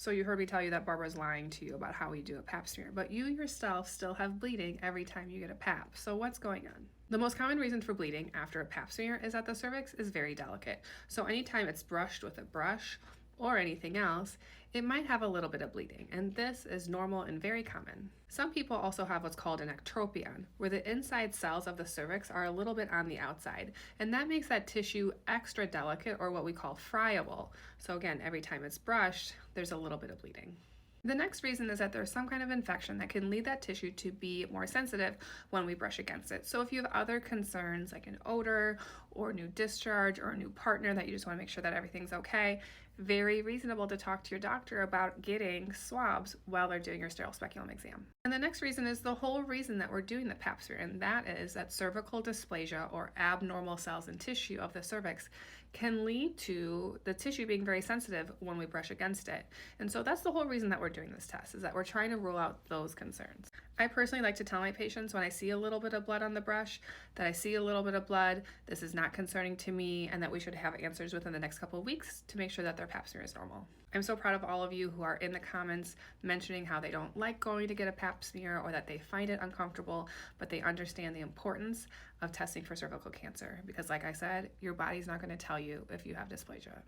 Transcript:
So you heard me tell you that Barbara's lying to you about how we do a pap smear, but you yourself still have bleeding every time you get a pap. So what's going on? The most common reason for bleeding after a pap smear is that the cervix is very delicate. So anytime it's brushed with a brush or anything else, it might have a little bit of bleeding, and this is normal and very common. Some people also have what's called an ectropion, where the inside cells of the cervix are a little bit on the outside, and that makes that tissue extra delicate, or what we call friable. So again, every time it's brushed, there's a little bit of bleeding. The next reason is that there's some kind of infection that can lead that tissue to be more sensitive when we brush against it. So if you have other concerns like an odor or new discharge or a new partner that you just want to make sure that everything's okay, very reasonable to talk to your doctor about getting swabs while they're doing your sterile speculum exam. And the next reason is the whole reason that we're doing the pap smear, and that is that cervical dysplasia, or abnormal cells and tissue of the cervix, can lead to the tissue being very sensitive when we brush against it. And so that's the whole reason that we're doing this test, is that we're trying to rule out those concerns. I personally like to tell my patients when I see a little bit of blood on the brush that I see a little bit of blood, this is not concerning to me, and that we should have answers within the next couple of weeks to make sure that their pap smear is normal. I'm so proud of all of you who are in the comments mentioning how they don't like going to get a pap smear or that they find it uncomfortable, but they understand the importance of testing for cervical cancer because, like I said, your body's not going to tell you if you have dysplasia.